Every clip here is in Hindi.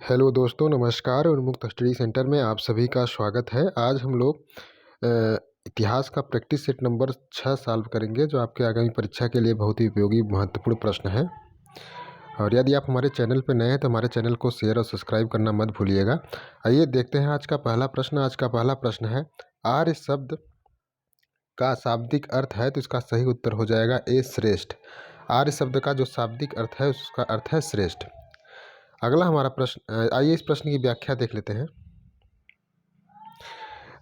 हेलो दोस्तों, नमस्कार। उन्मुक्त स्टडी सेंटर में आप सभी का स्वागत है। आज हम लोग इतिहास का प्रैक्टिस सेट नंबर 6 सॉल्व करेंगे, जो आपके आगामी परीक्षा के लिए बहुत ही उपयोगी महत्वपूर्ण प्रश्न है। और यदि आप हमारे चैनल पर नए हैं तो हमारे चैनल को शेयर और सब्सक्राइब करना मत भूलिएगा। आइए देखते हैं आज का पहला प्रश्न। आज का पहला प्रश्न है, आर्य शब्द का शाब्दिक अर्थ है, तो इसका सही उत्तर हो जाएगा ए, श्रेष्ठ। आर्य शब्द का जो शाब्दिक अर्थ है उसका अर्थ है श्रेष्ठ। अगला हमारा प्रश्न, आइए इस प्रश्न की व्याख्या देख लेते हैं।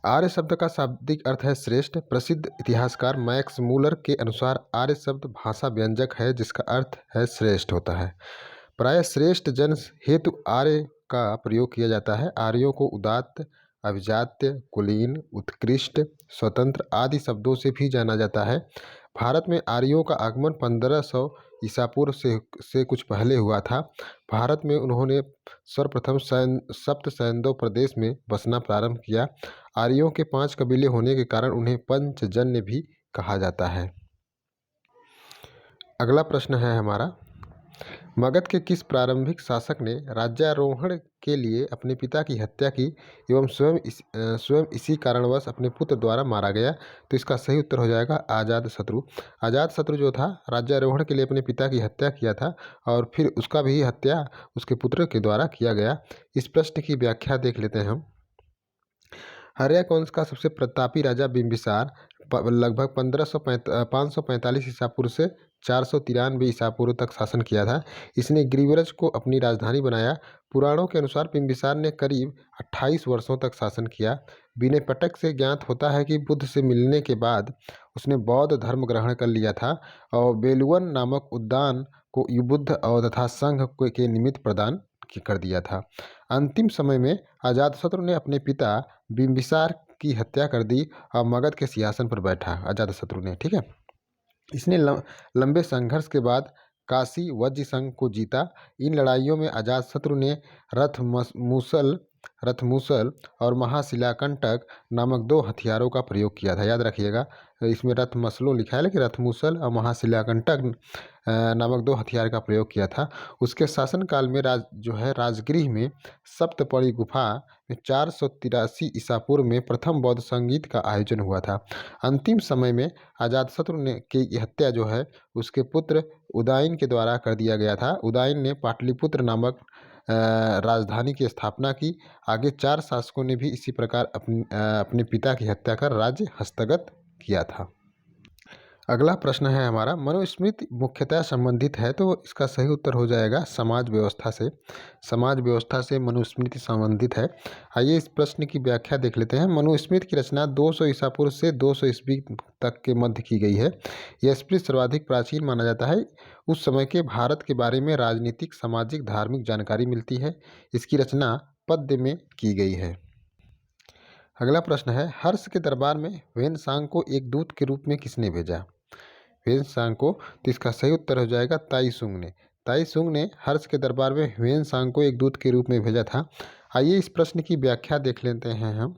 आर्य शब्द का शाब्दिक अर्थ है श्रेष्ठ। प्रसिद्ध इतिहासकार मैक्स मूलर के अनुसार आर्य शब्द भाषा व्यंजक है जिसका अर्थ है श्रेष्ठ होता है। प्रायः श्रेष्ठ जन हेतु आर्य का प्रयोग किया जाता है। आर्यों को उदात्त, अभिजात्य, कुलीन, उत्कृष्ट, स्वतंत्र आदि शब्दों से भी जाना जाता है। भारत में आर्यों का आगमन 1500 ईसा पूर्व से कुछ पहले हुआ था। भारत में उन्होंने सर्वप्रथम सप्त सैंधव प्रदेश में बसना प्रारंभ किया। आर्यों के 5 कबीले होने के कारण उन्हें पंचजन्य भी कहा जाता है। अगला प्रश्न है हमारा, मगध के किस प्रारंभिक शासक ने राज्यारोहण के लिए अपने पिता की हत्या की एवं स्वयं इसी कारणवश अपने पुत्र द्वारा मारा गया? तो इसका सही उत्तर हो जाएगा अजातशत्रु। अजातशत्रु जो था, राज्यारोहण के लिए अपने पिता की हत्या किया था और फिर उसका भी हत्या उसके पुत्र के द्वारा किया गया। इस प्रश्न की व्याख्या देख लेते हैं हम। हर्यक वंश का सबसे प्रतापी राजा बिंबिसार लगभग 545 ईसा पूर्व से 493 ईसा पूर्व तक शासन किया था। इसने गिरिव्रज को अपनी राजधानी बनाया। पुराणों के अनुसार बिंबिसार ने करीब 28 वर्षों तक शासन किया। विनय पिटक से ज्ञात होता है कि बुद्ध से मिलने के बाद उसने बौद्ध धर्म ग्रहण कर लिया था और बेलुवन नामक उद्यान को बुद्ध और तथा संघ के निमित्त प्रदान कर दिया था। अंतिम समय में अजातशत्रु ने अपने पिता बिंबिसार की हत्या कर दी और मगध के सिंहासन पर बैठा अजातशत्रु ने। ठीक है, इसने लंबे संघर्ष के बाद काशी वज्र संघ को जीता। इन लड़ाइयों में अजातशत्रु ने रथमूसल और महाशिलाकंटक नामक 2 हथियारों का प्रयोग किया था। याद रखिएगा, इसमें रथमसलो लिखा है लेकिन रथमूसल और महाशिलाकंटक नामक 2 हथियार का प्रयोग किया था। उसके शासनकाल में राजगृह में सप्तपदी गुफा में 483 ईसा पूर्व में प्रथम बौद्ध संगीत का आयोजन हुआ था। अंतिम समय में अजातशत्रु ने की हत्या जो है उसके पुत्र उदयन के द्वारा कर दिया गया था। उदयन ने पाटलिपुत्र नामक राजधानी की स्थापना की। आगे 4 शासकों ने भी इसी प्रकार अपने पिता की हत्या कर राज्य हस्तगत किया था। अगला प्रश्न है हमारा, मनुस्मृति मुख्यतः संबंधित है, तो इसका सही उत्तर हो जाएगा समाज व्यवस्था से। समाज व्यवस्था से मनुस्मृति संबंधित है। आइए इस प्रश्न की व्याख्या देख लेते हैं। मनुस्मृति की रचना 200 ईसा पूर्व से 200 ईस्वी तक के मध्य की गई है। यह स्मृति सर्वाधिक प्राचीन माना जाता है। उस समय के भारत के बारे में राजनीतिक, सामाजिक, धार्मिक जानकारी मिलती है। इसकी रचना पद्य में की गई है। अगला प्रश्न है, हर्ष के दरबार में ह्वेनसांग को एक दूत के रूप में किसने भेजा? ह्वेनसांग को, तो इसका सही उत्तर हो जाएगा ताइसुंग ने। ताइसुंग ने हर्ष के दरबार में ह्वेनसांग को एक दूत के रूप में भेजा था। आइए इस प्रश्न की व्याख्या देख लेते हैं हम।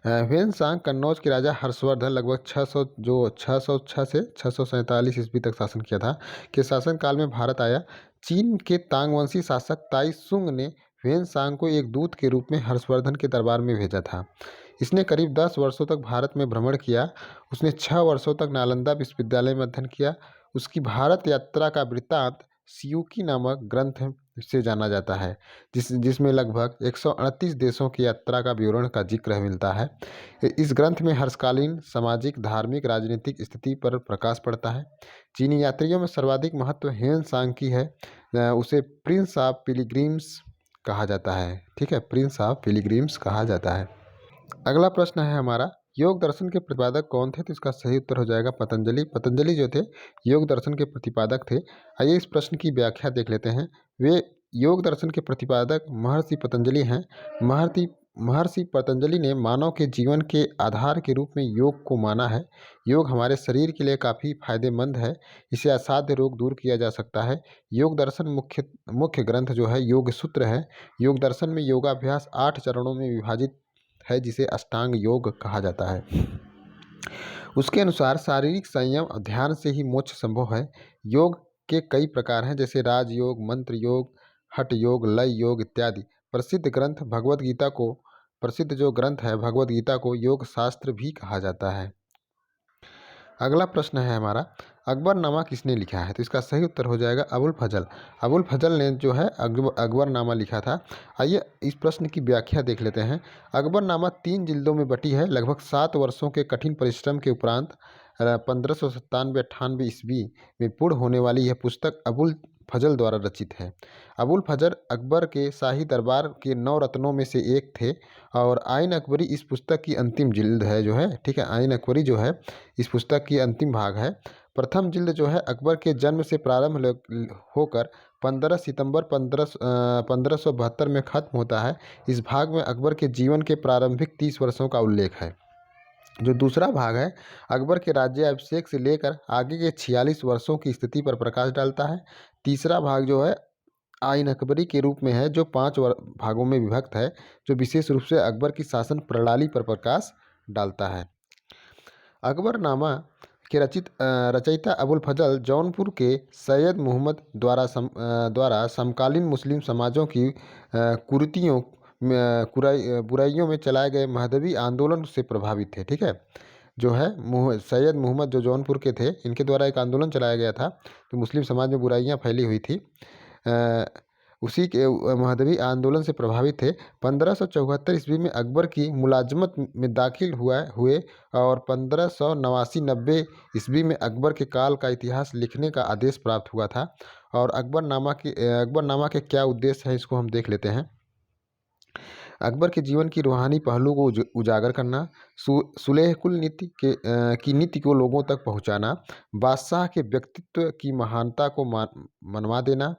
ह्वेनसांग कन्नौज के राजा हर्षवर्धन लगभग 606 से 647 ईस्वी तक शासन किया था के शासनकाल में भारत आया। चीन के तांगवंशी शासक ताइसुंग ने ह्वेनसांग को एक दूत के रूप में हर्षवर्धन के दरबार में भेजा था। इसने करीब 10 वर्षों तक भारत में भ्रमण किया। उसने 6 वर्षों तक नालंदा विश्वविद्यालय में अध्ययन किया। उसकी भारत यात्रा का वृत्तांत सियूकी नामक ग्रंथ से जाना जाता है, जिसमें लगभग 138 देशों की यात्रा का विवरण का जिक्र मिलता है। इस ग्रंथ में हर्षकालीन सामाजिक, धार्मिक, राजनीतिक स्थिति पर प्रकाश पड़ता है। चीनी यात्रियों में सर्वाधिक महत्व ह्वेनसांग की है। उसे प्रिंस ऑफ पिलग्रिम्स कहा जाता है। ठीक है, प्रिंस ऑफ पिलग्रिम्स कहा जाता है। अगला प्रश्न है हमारा, योग दर्शन के प्रतिपादक कौन थे? तो इसका सही उत्तर हो जाएगा पतंजलि। पतंजलि जो थे योग दर्शन के प्रतिपादक थे। आइए इस प्रश्न की व्याख्या देख लेते हैं। वे योग दर्शन के प्रतिपादक महर्षि पतंजलि हैं। महर्षि पतंजलि ने मानव के जीवन के आधार के रूप में योग को माना है। योग हमारे शरीर के लिए काफ़ी फायदेमंद है। इसे असाध्य रोग दूर किया जा सकता है। योग दर्शन मुख्य ग्रंथ जो है योग सूत्र है। योग दर्शन में योगाभ्यास 8 चरणों में विभाजित है, जिसे अष्टांग योग कहा जाता है। उसके अनुसार शारीरिक संयम और ध्यान से ही मोक्ष संभव है। योग के कई प्रकार हैं, जैसे राजयोग, मंत्र योग, हठ योग, लय योग इत्यादि। प्रसिद्ध जो ग्रंथ है भगवद गीता को योग शास्त्र भी कहा जाता है। अगला प्रश्न है हमारा, अकबरनामा किसने लिखा है? तो इसका सही उत्तर हो जाएगा अबुल फजल। अबुल फजल ने जो है अकबरनामा लिखा था। आइए इस प्रश्न की व्याख्या देख लेते हैं। अकबरनामा 3 जिल्दों में बटी है। लगभग 7 वर्षों के कठिन परिश्रम के उपरांत 1597-98 ईस्वी में पूर्ण होने वाली यह पुस्तक अबुल फजल द्वारा रचित है। अबुल फजल अकबर के शाही दरबार के 9 रत्नों में से एक थे और आइन अकबरी इस पुस्तक की अंतिम जिल्द है जो है, ठीक है, आइन अकबरी जो है इस पुस्तक की अंतिम भाग है। प्रथम जिल्द जो है अकबर के जन्म से प्रारंभ होकर 15 सितंबर 1572 में खत्म होता है। इस भाग में अकबर के जीवन के प्रारंभिक 30 वर्षों का उल्लेख है। जो दूसरा भाग है अकबर के राज्याभिषेक से लेकर आगे के 46 वर्षों की स्थिति पर प्रकाश डालता है। तीसरा भाग जो है आइन अकबरी के रूप में है, जो 5 भागों में विभक्त है, जो विशेष रूप से अकबर की शासन प्रणाली पर प्रकाश डालता है। अकबरनामा के रचयिता अबुल फजल जौनपुर के सैयद मुहम्मद द्वारा समकालीन मुस्लिम समाजों की बुराइयों में चलाए गए मजहबी आंदोलन से प्रभावित थे। ठीक है, जो है सैयद मुहम्मद जो जौनपुर के थे, इनके द्वारा एक आंदोलन चलाया गया था, तो मुस्लिम समाज में बुराइयां फैली हुई थी, उसी के मजहबी आंदोलन से प्रभावित थे। 1574 ईस्वी में अकबर की मुलाजमत में दाखिल हुए और 1589-90 ईस्वी में अकबर के काल का इतिहास लिखने का आदेश प्राप्त हुआ था। और अकबरनामा के क्या उद्देश्य है, इसको हम देख लेते हैं। अकबर के जीवन की रूहानी पहलू को उजागर करना, सुलेहकुल की नीति को लोगों तक पहुंचाना, बादशाह के व्यक्तित्व की महानता को मनवा देना,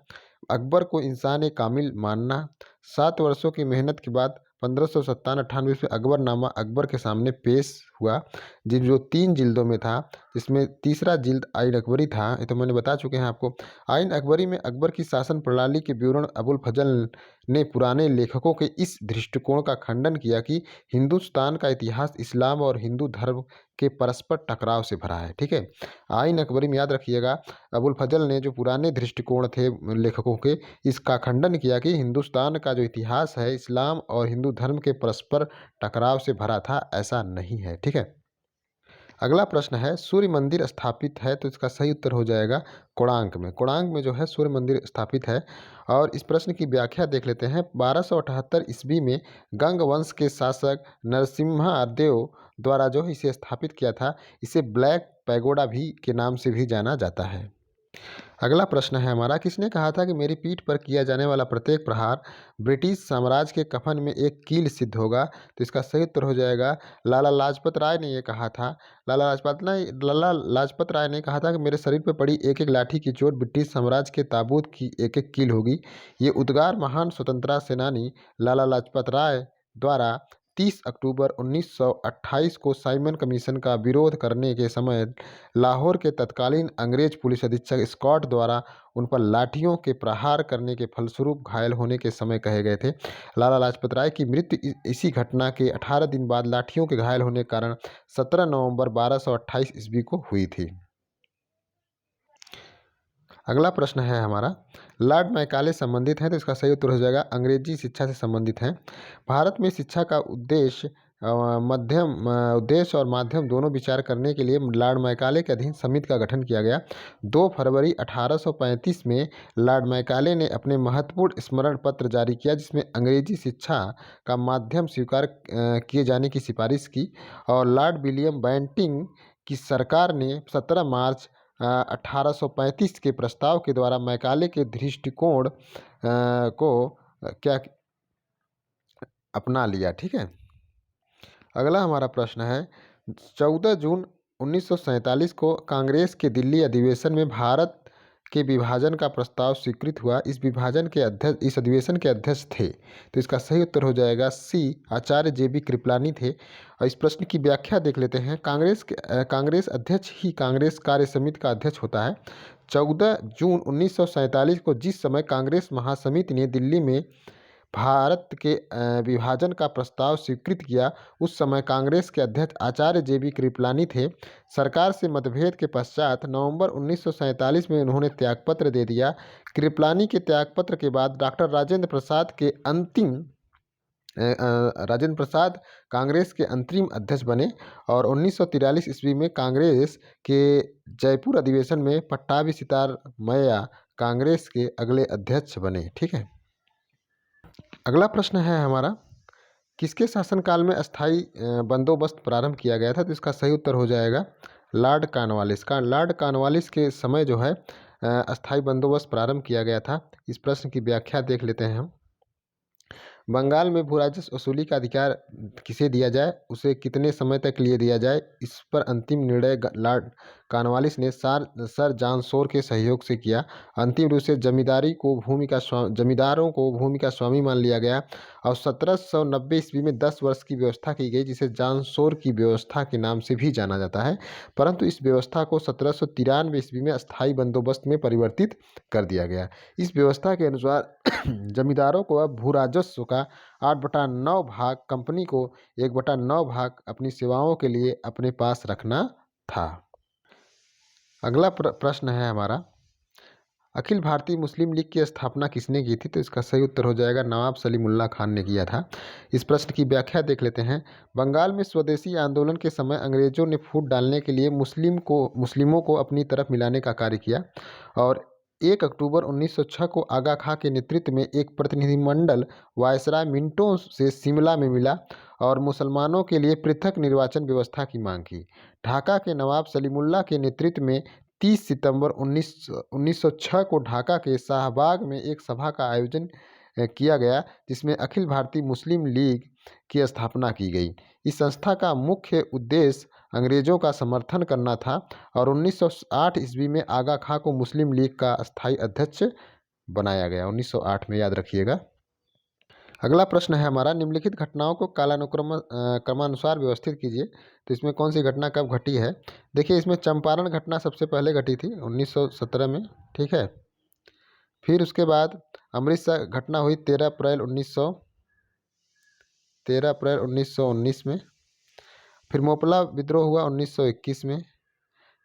अकबर को इंसान कामिल मानना। 7 वर्षों की मेहनत के बाद 1597-98 में अकबरनामा अकबर के सामने पेश हुआ, जो 3 जिल्दों में था, जिसमें तीसरा जिल्द आइन अकबरी था। ये तो मैंने बता चुके हैं आपको। आइन अकबरी में अकबर की शासन प्रणाली के विवरण अबुल फजल ने पुराने लेखकों के इस दृष्टिकोण का खंडन किया कि हिंदुस्तान का इतिहास इस्लाम और हिंदू धर्म के परस्पर टकराव से भरा है। ठीक है, आइन अकबरी में याद रखिएगा, अबुल फजल ने जो पुराने दृष्टिकोण थे लेखकों के, इसका खंडन किया कि हिंदुस्तान का जो इतिहास है इस्लाम और हिंदू धर्म के परस्पर टकराव से भरा था, ऐसा नहीं है। ठीक है, अगला प्रश्न है, सूर्य मंदिर स्थापित है? तो इसका सही उत्तर हो जाएगा कोणार्क में। कोणार्क में जो है सूर्य मंदिर स्थापित है। और इस प्रश्न की व्याख्या देख लेते हैं। 1278 ईस्वी में गंग वंश के शासक नरसिम्हादेव द्वारा जो इसे स्थापित किया था। इसे ब्लैक पैगोडा भी के नाम से भी जाना जाता है। अगला प्रश्न है हमारा, किसने कहा था कि मेरी पीठ पर किया जाने वाला प्रत्येक प्रहार ब्रिटिश साम्राज्य के कफन में एक कील सिद्ध होगा? तो इसका सही उत्तर हो जाएगा लाला लाजपत राय ने ये कहा था। लाला लाजपत राय ने कहा था कि मेरे शरीर पर पड़ी एक एक लाठी की चोट ब्रिटिश साम्राज्य के ताबूत की एक एक कील होगी। ये उद्गार महान स्वतंत्रता सेनानी लाला लाजपत राय द्वारा 30 अक्टूबर 1928 को साइमन कमीशन का विरोध करने के समय लाहौर के तत्कालीन अंग्रेज पुलिस अधीक्षक स्कॉट द्वारा उन पर लाठियों के प्रहार करने के फलस्वरूप घायल होने के समय कहे गए थे। लाला लाजपत राय की मृत्यु इसी घटना के 18 दिन बाद लाठियों के घायल होने के कारण 17 नवंबर 1228 ईस्वी को हुई थी। अगला प्रश्न है हमारा, लॉर्ड मैकाले संबंधित है? तो इसका सही उत्तर हो जाएगा अंग्रेजी शिक्षा से संबंधित है। भारत में शिक्षा का उद्देश्य और माध्यम दोनों विचार करने के लिए लॉर्ड मैकाले के अधीन समिति का गठन किया गया। 2 फरवरी 1835 में लॉर्ड मैकाले ने अपने महत्वपूर्ण स्मरण पत्र जारी किया, जिसमें अंग्रेजी शिक्षा का माध्यम स्वीकार किए जाने की सिफारिश की। और लॉर्ड विलियम बेंटिंग की सरकार ने 17 मार्च 1835 के प्रस्ताव के द्वारा मैकाले के दृष्टिकोण को क्या अपना लिया। ठीक है, अगला हमारा प्रश्न है, 14 जून 1947 को कांग्रेस के दिल्ली अधिवेशन में भारत के विभाजन का प्रस्ताव स्वीकृत हुआ। इस अधिवेशन के अध्यक्ष थे? तो इसका सही उत्तर हो जाएगा सी, आचार्य JB कृपलानी थे। और इस प्रश्न की व्याख्या देख लेते हैं। कांग्रेस अध्यक्ष ही कांग्रेस कार्य समिति का अध्यक्ष होता है। 14 जून 1947 को जिस समय कांग्रेस महासमिति ने दिल्ली में भारत के विभाजन का प्रस्ताव स्वीकृत किया। उस समय कांग्रेस के अध्यक्ष आचार्य JB कृपलानी थे। सरकार से मतभेद के पश्चात नवंबर 1947 में उन्होंने त्यागपत्र दे दिया। कृपलानी के त्यागपत्र के बाद डॉक्टर राजेंद्र प्रसाद कांग्रेस के अंतरिम अध्यक्ष बने और 1943 ईस्वी में कांग्रेस के जयपुर अधिवेशन में पट्टाभी सितार मैया कांग्रेस के अगले अध्यक्ष बने। ठीक है, अगला प्रश्न है हमारा, किसके शासनकाल में अस्थाई बंदोबस्त प्रारंभ किया गया था? तो इसका सही उत्तर हो जाएगा लॉर्ड कॉर्नवालिस का। लॉर्ड कॉर्नवालिस के समय जो है अस्थाई बंदोबस्त प्रारंभ किया गया था। इस प्रश्न की व्याख्या देख लेते हैं हम। बंगाल में भू राजस्व वसूली का अधिकार किसे दिया जाए, उसे कितने समय तक लिए दिया जाए, इस पर अंतिम निर्णय लॉर्ड कॉर्नवालिस ने सर जॉन शोर के सहयोग से किया। अंतिम रूप से जमींदारों को भूमि का स्वामी मान लिया गया और 1790 ईस्वी में 10 वर्ष की व्यवस्था की गई, जिसे जॉन शोर की व्यवस्था के नाम से भी जाना जाता है। परंतु इस व्यवस्था को 1793 ईस्वी में अस्थाई बंदोबस्त में परिवर्तित कर दिया गया। इस व्यवस्था के अनुसार जमींदारों को अब भू राजस्व का 8/9 भाग, कंपनी को 1/9 भाग अपनी सेवाओं के लिए अपने पास रखना था। अगला प्रश्न है हमारा, अखिल भारतीय मुस्लिम लीग की स्थापना किसने की थी? तो इसका सही उत्तर हो जाएगा नवाब सलीमुल्लाह खान ने किया था। इस प्रश्न की व्याख्या देख लेते हैं। बंगाल में स्वदेशी आंदोलन के समय अंग्रेजों ने फूट डालने के लिए मुस्लिमों को अपनी तरफ मिलाने का कार्य किया और 1 अक्टूबर 1906 को आगा खां के नेतृत्व में एक प्रतिनिधिमंडल वायसराय मिंटो से शिमला में मिला और मुसलमानों के लिए पृथक निर्वाचन व्यवस्था की मांग की। ढाका के नवाब सलीमुल्लाह के नेतृत्व में 30 सितंबर 1906 को ढाका के शाहबाग में एक सभा का आयोजन किया गया, जिसमें अखिल भारतीय मुस्लिम लीग की स्थापना की गई। इस संस्था का मुख्य उद्देश्य अंग्रेजों का समर्थन करना था और 1908 ईस्वी में आगा खां को मुस्लिम लीग का स्थायी अध्यक्ष बनाया गया। 1908 में, याद रखिएगा। अगला प्रश्न है हमारा, निम्नलिखित घटनाओं को क्रमानुसार व्यवस्थित कीजिए। तो इसमें कौन सी घटना कब घटी है? देखिए, इसमें चंपारण घटना सबसे पहले घटी थी 1917 में। ठीक है, फिर उसके बाद अमृतसर घटना हुई 13 अप्रैल 1919 में। फिर मोपला विद्रोह हुआ 1921 में।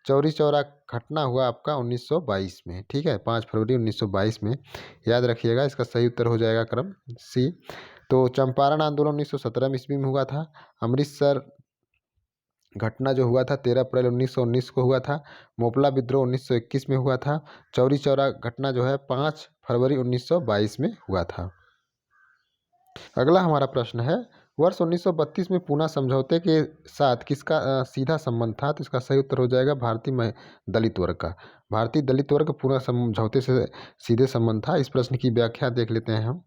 चौरी चौरा घटना हुआ आपका 1922 में। ठीक है, 5 फरवरी 1922 में, याद रखिएगा। इसका सही उत्तर हो जाएगा क्रम सी। तो चंपारण आंदोलन 1917 ईस्वी में हुआ था। अमृतसर घटना जो हुआ था 13 अप्रैल 1919 को हुआ था। मोपला विद्रोह 1921 में हुआ था। चौरी चौरा घटना जो है 5 फरवरी 1922 में हुआ था। अगला हमारा प्रश्न है, वर्ष 1932 में पूना समझौते के साथ किसका सीधा संबंध था? तो इसका सही उत्तर हो जाएगा भारतीय दलित वर्ग का। भारतीय दलित वर्ग पूना समझौते से सीधे संबंध था। इस प्रश्न की व्याख्या देख लेते हैं हम।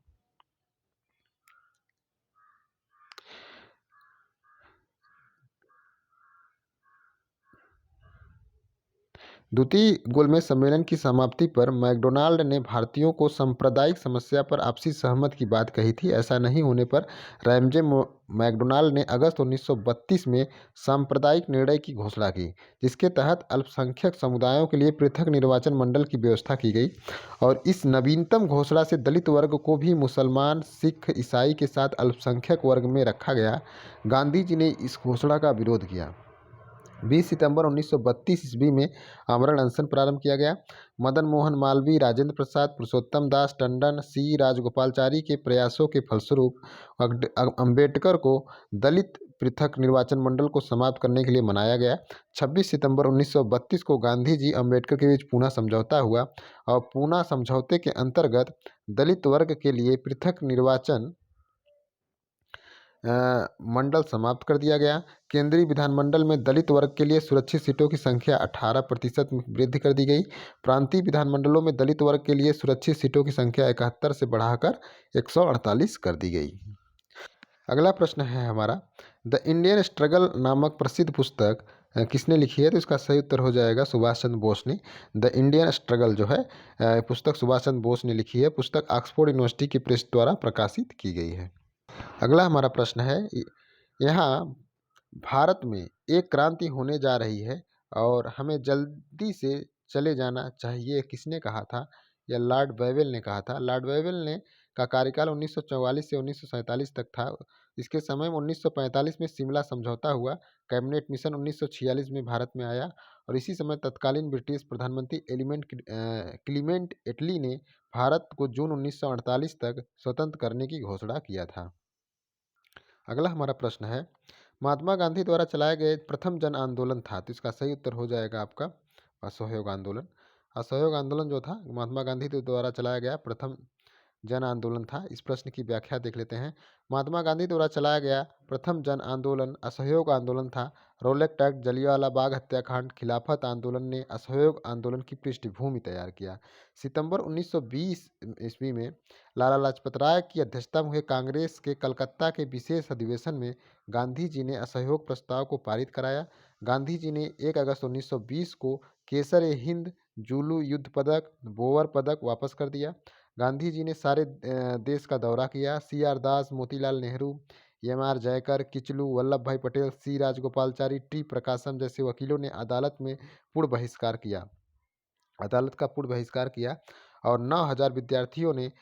द्वितीय गोलमेज सम्मेलन की समाप्ति पर मैकडोनाल्ड ने भारतीयों को सांप्रदायिक समस्या पर आपसी सहमत की बात कही थी। ऐसा नहीं होने पर रैमजे मैकडोनाल्ड ने अगस्त 1932 में सांप्रदायिक निर्णय की घोषणा की, जिसके तहत अल्पसंख्यक समुदायों के लिए पृथक निर्वाचन मंडल की व्यवस्था की गई और इस नवीनतम घोषणा से दलित वर्ग को भी मुसलमान, सिख, ईसाई के साथ अल्पसंख्यक वर्ग में रखा गया। गांधी जी ने इस घोषणा का विरोध किया। 20 सितंबर 1932 ईस्वी में आमरण अनशन प्रारंभ किया गया। मदन मोहन मालवीय, राजेंद्र प्रसाद, पुरुषोत्तम दास टंडन, सी राजगोपालचारी के प्रयासों के फलस्वरूप अंबेडकर को दलित पृथक निर्वाचन मंडल को समाप्त करने के लिए मनाया गया। 26 सितंबर 1932 को गांधी जी अम्बेडकर के बीच पूना समझौता हुआ और पूना समझौते के अंतर्गत दलित वर्ग के लिए पृथक निर्वाचन मंडल समाप्त कर दिया गया। केंद्रीय विधानमंडल में दलित वर्ग के लिए सुरक्षित सीटों की संख्या 18% में वृद्धि कर दी गई। प्रांतीय विधानमंडलों में दलित वर्ग के लिए सुरक्षित सीटों की संख्या 71 से बढ़ाकर 148 कर दी गई। अगला प्रश्न है हमारा, द इंडियन स्ट्रगल नामक प्रसिद्ध पुस्तक किसने लिखी है? तो इसका सही उत्तर हो जाएगा सुभाष चंद्र बोस ने। द इंडियन स्ट्रगल जो है पुस्तक सुभाष चंद्र बोस ने लिखी है। पुस्तक ऑक्सफोर्ड यूनिवर्सिटी की प्रेस द्वारा प्रकाशित की गई है। अगला हमारा प्रश्न है, यहाँ भारत में एक क्रांति होने जा रही है और हमें जल्दी से चले जाना चाहिए, किसने कहा था? यह लॉर्ड वेवेल ने कहा था। लॉर्ड वेवेल ने का कार्यकाल 1944 से 1947 तक था। इसके समय में 1945 में शिमला समझौता हुआ। कैबिनेट मिशन 1946 में भारत में आया और इसी समय तत्कालीन ब्रिटिश प्रधानमंत्री क्लीमेंट एटली ने भारत को जून 1948 तक स्वतंत्र करने की घोषणा किया था। अगला हमारा प्रश्न है, महात्मा गांधी द्वारा चलाए गए प्रथम जन आंदोलन था, तो इसका सही उत्तर हो जाएगा आपका असहयोग आंदोलन। असहयोग आंदोलन जो था महात्मा गांधी द्वारा चलाया गया प्रथम जन आंदोलन था। इस प्रश्न की व्याख्या देख लेते हैं। महात्मा गांधी द्वारा चलाया गया प्रथम जन आंदोलन असहयोग आंदोलन था। रोलेक्ट एक्ट, जलियांवाला बाग हत्याकांड, खिलाफत आंदोलन ने असहयोग आंदोलन की पृष्ठभूमि तैयार किया। सितंबर 1920 ईस्वी में लाला लाजपत राय की अध्यक्षता में हुए कांग्रेस के कलकत्ता के विशेष अधिवेशन में गांधी जी ने असहयोग प्रस्ताव को पारित कराया। गांधी जी ने 1 अगस्त 1920 को केसर-ए-हिंद, जुलू युद्ध पदक, बोवर पदक वापस कर दिया। गांधी जी ने सारे देश का दौरा किया। सी.आर. दास, मोतीलाल नेहरू, एम.आर. जयकर, किचलू, वल्लभ भाई पटेल, सी राजगोपालचारी, टी प्रकाशम जैसे वकीलों ने अदालत का पूर्ण बहिष्कार किया और 9,000 विद्यार्थियों ने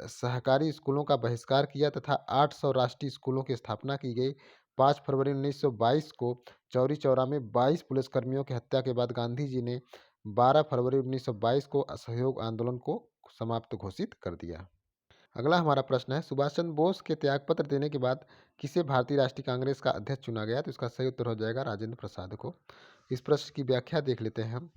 सहकारी स्कूलों का बहिष्कार किया तथा 800 राष्ट्रीय स्कूलों की स्थापना की गई। 5 फरवरी 1922 को चौरी चौरा में 22 पुलिसकर्मियों की हत्या के बाद गांधी जी ने 12 फरवरी 1922 को असहयोग आंदोलन को समाप्त घोषित कर दिया। अगला हमारा प्रश्न है, सुभाष चंद्र बोस के त्यागपत्र देने के बाद किसे भारतीय राष्ट्रीय कांग्रेस का अध्यक्ष चुना गया, तो इसका सही उत्तर हो जाएगा राजेंद्र प्रसाद को। इस प्रश्न की व्याख्या देख लेते हैं हम।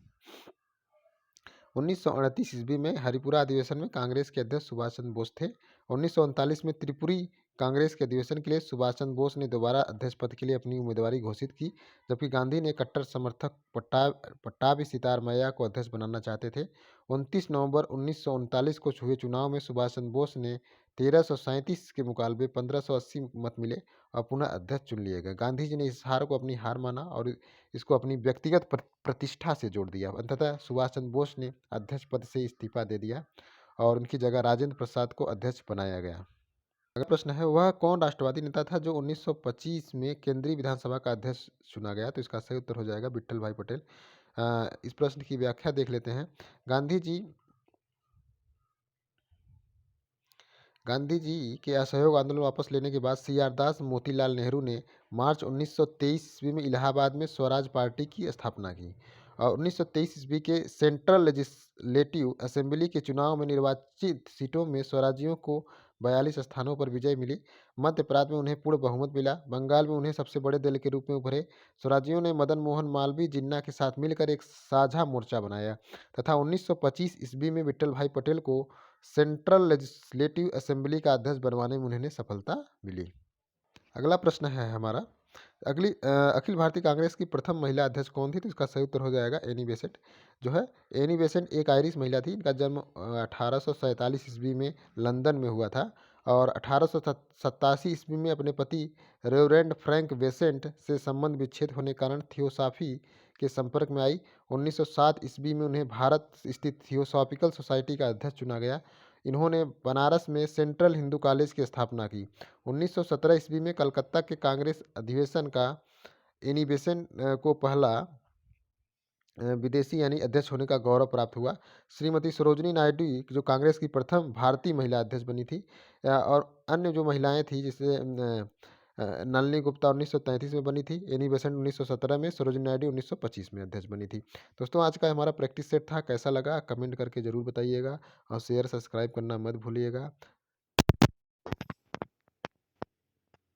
1938 ईस्वी में हरिपुरा अधिवेशन में कांग्रेस के अध्यक्ष सुभाष चंद्र बोस थे। 1939 में त्रिपुरी कांग्रेस के अधिवेशन के लिए सुभाष चंद्र बोस ने दोबारा अध्यक्ष पद के लिए अपनी उम्मीदवारी घोषित की, जबकि गांधी ने कट्टर समर्थक पट्टाभी सितारमैया को अध्यक्ष बनाना चाहते थे। 29 नवंबर 1939 को हुए चुनाव में सुभाष चंद्र बोस ने 1337 के मुकाबले 1580 मत मिले और पुनः अध्यक्ष चुन लिए गए। गांधी जी ने इस हार को अपनी हार माना और इसको अपनी व्यक्तिगत प्रतिष्ठा से जोड़ दिया। अंततः सुभाष चंद्र बोस ने अध्यक्ष पद से इस्तीफा दे दिया और उनकी जगह राजेंद्र प्रसाद को अध्यक्ष बनाया गया। अगला प्रश्न है, वह कौन राष्ट्रवादी नेता था जो 1925 में केंद्रीय विधानसभा का अध्यक्ष चुना गया, तो इसका सही उत्तर हो जाएगा विट्ठल भाई पटेल। इस प्रश्न की व्याख्या देख लेते हैं। गांधी जी के असहयोग आंदोलन वापस लेने के बाद सी.आर. दास, मोतीलाल नेहरू ने मार्च 1923 ईस्वी में इलाहाबाद में स्वराज पार्टी की स्थापना की और 1923 ईस्वी के सेंट्रल लेजिस्लेटिव असेंबली के चुनाव में निर्वाचित सीटों में स्वराजियों को 42 स्थानों पर विजय मिली। मध्य प्रांत में उन्हें पूर्ण बहुमत मिला। बंगाल में उन्हें सबसे बड़े दल के रूप में उभरे। स्वराजियों ने मदन मोहन मालवीय जिन्ना के साथ मिलकर एक साझा मोर्चा बनाया तथा 1925 ईस्वी में विट्ठल भाई पटेल को सेंट्रल लेजिस्लेटिव असेंबली का अध्यक्ष बनवाने में उन्हें सफलता मिली। अगला प्रश्न है हमारा, अखिल भारतीय कांग्रेस की प्रथम महिला अध्यक्ष कौन थी, तो इसका सही उत्तर हो जाएगा एनी बेसेंट। जो है एनी बेसेंट एक आयरिश महिला थी। इनका जन्म 1847 ईस्वी में लंदन में हुआ था और 1887 ईस्वी में अपने पति रेवरेंड फ्रैंक बेसेंट से संबंध विच्छेद होने के कारण थियोसॉफी के संपर्क में आई। 1907 ईस्वी में उन्हें भारत स्थित थियोसॉफिकल सोसाइटी का अध्यक्ष चुना गया। इन्होंने बनारस में सेंट्रल हिंदू कॉलेज की स्थापना की। 1917 ईस्वी में कलकत्ता के कांग्रेस अधिवेशन का एनी बेसेंट को पहला विदेशी यानी अध्यक्ष होने का गौरव प्राप्त हुआ। श्रीमती सरोजनी नायडू जो कांग्रेस की प्रथम भारतीय महिला अध्यक्ष बनी थी और अन्य जो महिलाएं थी जैसे नलिनी गुप्ता 1933 में बनी थी, एनी बेसेंट 1917 में, सरोजनी नायडू 1925 में अध्यक्ष बनी थी। दोस्तों आज का हमारा प्रैक्टिस सेट था, कैसा लगा कमेंट करके ज़रूर बताइएगा और शेयर सब्सक्राइब करना मत भूलिएगा।